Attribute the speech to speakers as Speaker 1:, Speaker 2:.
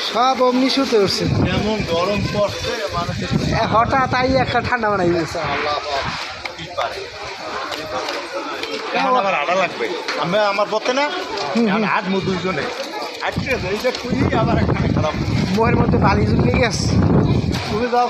Speaker 1: সব অমনি শুতে উঠছে,
Speaker 2: যেমন গরম পড়ছে মানুষের
Speaker 1: হঠাৎ তাই একটা ঠান্ডা বানাই দিয়েছে।
Speaker 2: এখন আমার আড়া লাগবে, আমি আমার পথে না হাত মু দুইজনে আজকে এইটা খুঁজি আবার এখানে খারাপ
Speaker 1: মোহের মধ্যে বালি ঝুলিয়ে গেছে।
Speaker 2: তুমি যাও